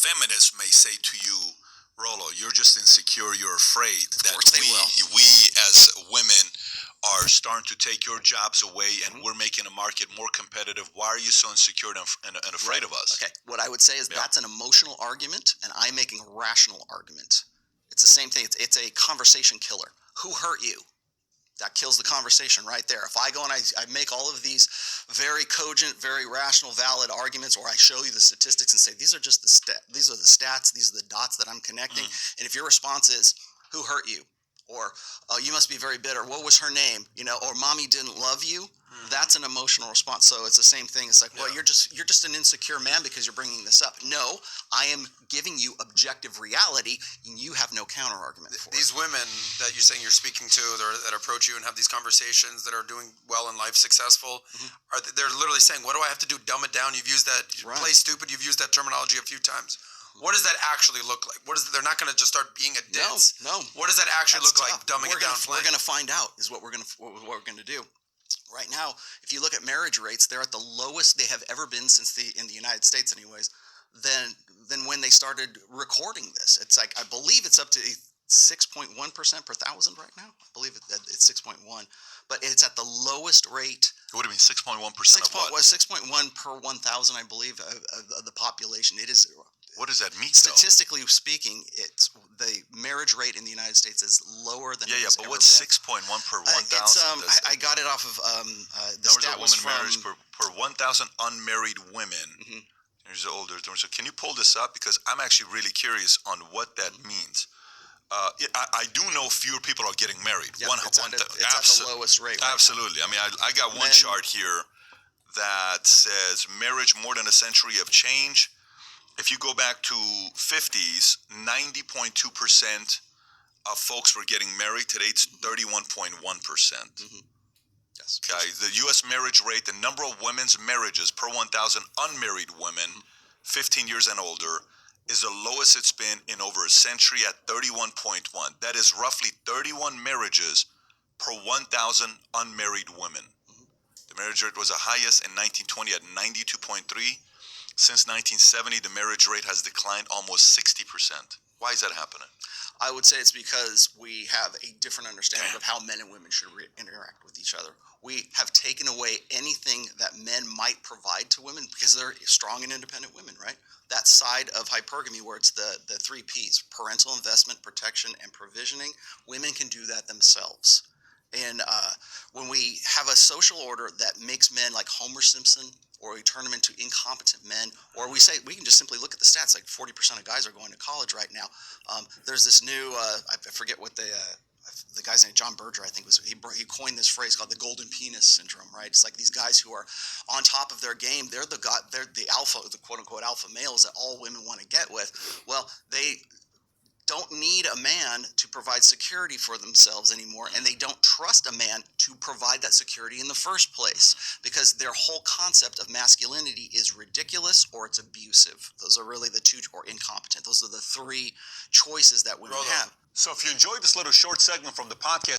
feminists may say to you, Rollo, you're just insecure, you're afraid that we as women are starting to take your jobs away and we're making a market more competitive. Why are you so insecure and afraid of us? Okay, what I would say is that's an emotional argument and I'm making a rational argument. It's the same thing. It's a conversation killer. Who hurt you? That kills the conversation right there. If I go and I make all of these very cogent, very rational, valid arguments, or I show you the statistics and say, these are just these are the stats, these are the dots that I'm connecting. And if your response is, who hurt you? Or, oh, you must be very bitter. What was her name? Or mommy didn't love you. That's an emotional response. So it's the same thing. It's like, well, you're just an insecure man because you're bringing this up. No, I am giving you objective reality, and you have no counter argument for these women that you're saying you're speaking to, that approach you and have these conversations, that are doing well in life, successful, they're literally saying, what do I have to do? Dumb it down. You've used that. Play stupid. You've used that terminology a few times. What does that actually look like? They're not going to just start being a ditz. No. What does that actually look like? Dumbing it down. We're going to find out. Is what we're going to do. Right now, if you look at marriage rates, they're at the lowest they have ever been in the United States, anyways. Than when they started recording this. It's like, I believe it's up to 6.1% per thousand right now. I believe it's 6.1, but it's at the lowest rate. What do you mean 6.1% of what? 6.1 per 1,000, I believe, of the population. It is. What does that mean? Statistically speaking, it's the marriage rate in the United States is lower than but what's 6.1 per 1,000? I got it off of the stat was from marriage per 1,000 unmarried women. There's older. So can you pull this up, because I'm actually really curious on what that means. I do know fewer people are getting married. Yep, it's at the lowest rate. Absolutely. I mean, I got one chart here that says marriage more than a century of change. If you go back to 50s, 90.2% of folks were getting married. Today, it's 31.1%. Yes. Okay. The U.S. marriage rate, the number of women's marriages per 1,000 unmarried women, 15 years and older, is the lowest it's been in over a century at 31.1. That is roughly 31 marriages per 1,000 unmarried women. The marriage rate was the highest in 1920 at 92.3. Since 1970, the marriage rate has declined almost 60%. Why is that happening? I would say it's because we have a different understanding of how men and women should interact with each other. We have taken away anything that men might provide to women because they're strong and independent women, right? That side of hypergamy where it's the 3 Ps, parental investment, protection, and provisioning, women can do that themselves. And when we have a social order that makes men like Homer Simpson, or we turn them into incompetent men, or we say, we can just simply look at the stats, like 40% of guys are going to college right now. There's this new, I forget what the guy's name, John Berger, I think he coined this phrase called the golden penis syndrome, right? It's like these guys who are on top of their game. They're the alpha, the quote unquote alpha males that all women want to get with. Well, they don't need a man to provide security for themselves anymore, and they don't trust a man to provide that security in the first place because their whole concept of masculinity is ridiculous or it's abusive. Those are really the two, or incompetent. Those are the 3 choices that women have. So if you enjoyed this little short segment from the podcast,